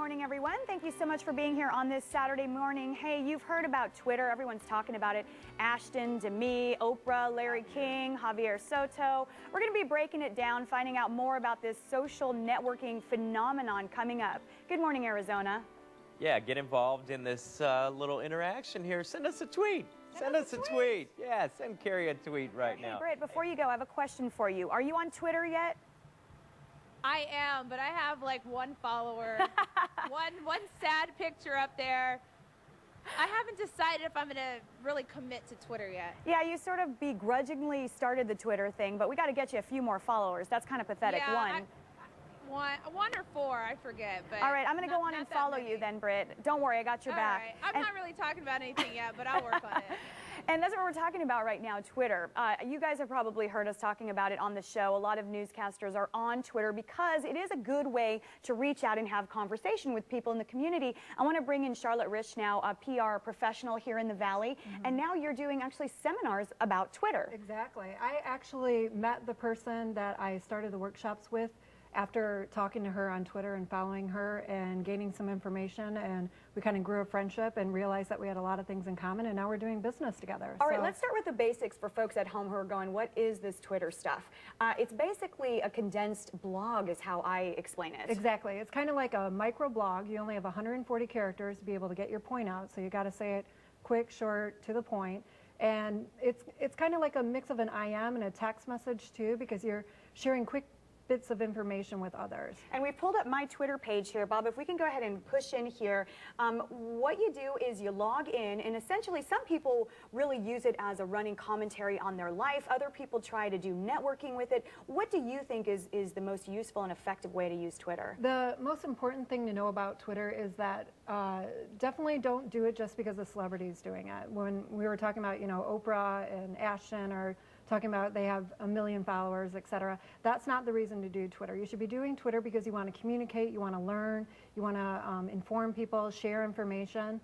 morning, everyone. Thank you so much for being here on this Saturday morning. Hey, you've heard about Twitter. Everyone's talking about it. Ashton, Demi, Oprah, Larry King, Javier Soto. We're going to be breaking it down, finding out more about this social networking phenomenon coming up. Good morning, Arizona. Yeah, get involved in this little interaction here. Send us a tweet. Send us a tweet. Yeah, send Carrie a tweet right now. Hey, Britt, before you go, I have a question for you. Are you on Twitter yet? I am, but I have like one follower, one sad picture up there. I haven't decided if I'm going to really commit to Twitter yet. Yeah, you sort of begrudgingly started the Twitter thing, but we got to get you a few more followers. That's kind of pathetic. Yeah, one or four, I forget. But all right, I'm going to go on and follow you then, Britt. Don't worry, I got your back. Right. I'm not really talking about anything yet, but I'll work on it. And that's what we're talking about right now, Twitter. You guys have probably heard us talking about it on the show. A lot of newscasters are on Twitter because it is a good way to reach out and have conversation with people in the community. I want to bring in Charlotte Rich now, a PR professional here in the Valley. And now you're doing actually seminars about Twitter. Exactly. I actually met the person that I started the workshops with after talking to her on Twitter and following her and gaining some information, and we kind of grew a friendship and realized that we had a lot of things in common, and now we're doing business together. All right, let's start with the basics for folks at home who are going, what is this Twitter stuff? It's basically a condensed blog is how I explain it. Exactly. It's kind of like a micro blog. You only have 140 characters to be able to get your point out, so you got to say it quick, short, to the point. And it's kind of like a mix of an IM and a text message too, because you're sharing quick bits of information with others. And we've pulled up my Twitter page here, Bob. If we can go ahead and push in here, what you do is you log in, and essentially some people really use it as a running commentary on their life. Other people try to do networking with it. What do you think is the most useful and effective way to use Twitter? The most important thing to know about Twitter is that definitely don't do it just because a celebrity is doing it. When we were talking about, you know, Oprah and Ashton are talking about they have 1 million followers, etc. That's not the reason to do Twitter. You should be doing Twitter because you want to communicate, you want to learn, you want to inform people, share information.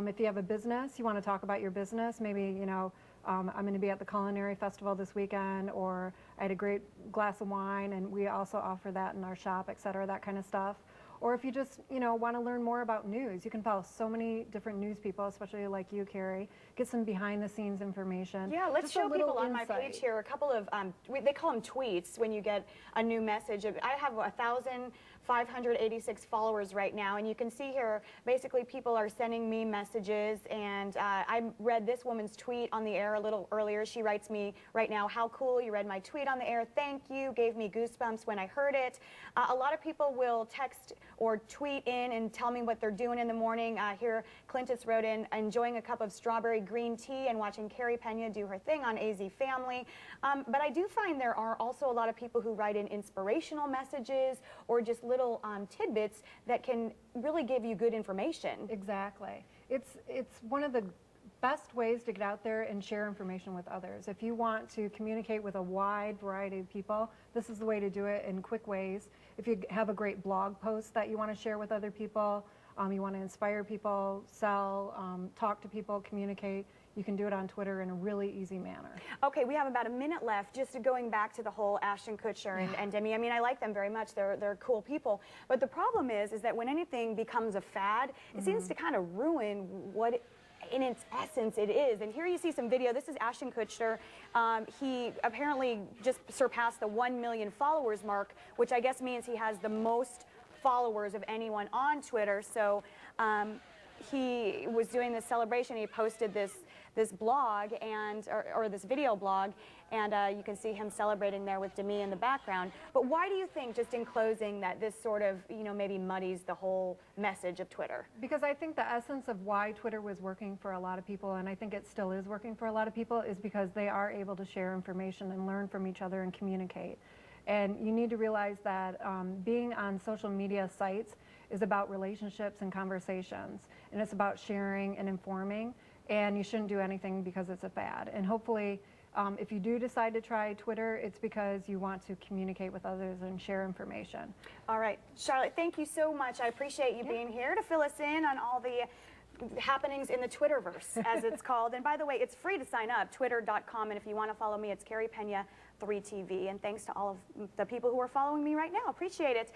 If you have a business, you want to talk about your business. Maybe, you know, I'm going to be at the culinary festival this weekend, or I had a great glass of wine and we also offer that in our shop, etc., that kind of stuff. Or if you just, you know, want to learn more about news, you can follow so many different news people, especially like you, Carrie. Get some behind-the-scenes information. Yeah, let's just show people on my page here a couple of, they call them tweets when you get a new message. I have 1,586 followers right now, and you can see here, basically people are sending me messages, and I read this woman's tweet on the air a little earlier. She writes me right now, how cool, you read my tweet on the air, thank you, gave me goosebumps when I heard it. A lot of people will text or tweet in and tell me what they're doing in the morning. Here, Clintus wrote in, enjoying a cup of strawberry green tea and watching Carrie Pena do her thing on AZ Family. But I do find there are also a lot of people who write in inspirational messages or just little tidbits that can really give you good information. Exactly. It's one of the best ways to get out there and share information with others. If you want to communicate with a wide variety of people, this is the way to do it in quick ways. If you have a great blog post that you want to share with other people, you want to inspire people, sell, talk to people, communicate, you can do it on Twitter in a really easy manner. Okay, we have about a minute left. Just going back to the whole Ashton Kutcher and Demi. I mean, I like them very much. They're cool people. But the problem is that when anything becomes a fad, it seems to kind of ruin what in its essence it is. And here you see some video. This is Ashton Kutcher. He apparently just surpassed the 1 million followers mark, which I guess means he has the most followers of anyone on Twitter. So he was doing this celebration. He posted this blog and or this video blog, and you can see him celebrating there with Demi in the background. But why do you think, just in closing, that this sort of, you know, maybe muddies the whole message of Twitter? Because I think the essence of why Twitter was working for a lot of people, and I think it still is working for a lot of people, is because they are able to share information and learn from each other and communicate. And you need to realize that being on social media sites is about relationships and conversations, and it's about sharing and informing, and you shouldn't do anything because it's a fad. And hopefully, if you do decide to try Twitter, it's because you want to communicate with others and share information. All right, Charlotte, thank you so much. I appreciate you being here to fill us in on all the happenings in the Twitterverse, as it's called. And by the way, it's free to sign up, twitter.com. And if you want to follow me, it's Carrie Pena 3TV. And thanks to all of the people who are following me right now. Appreciate it.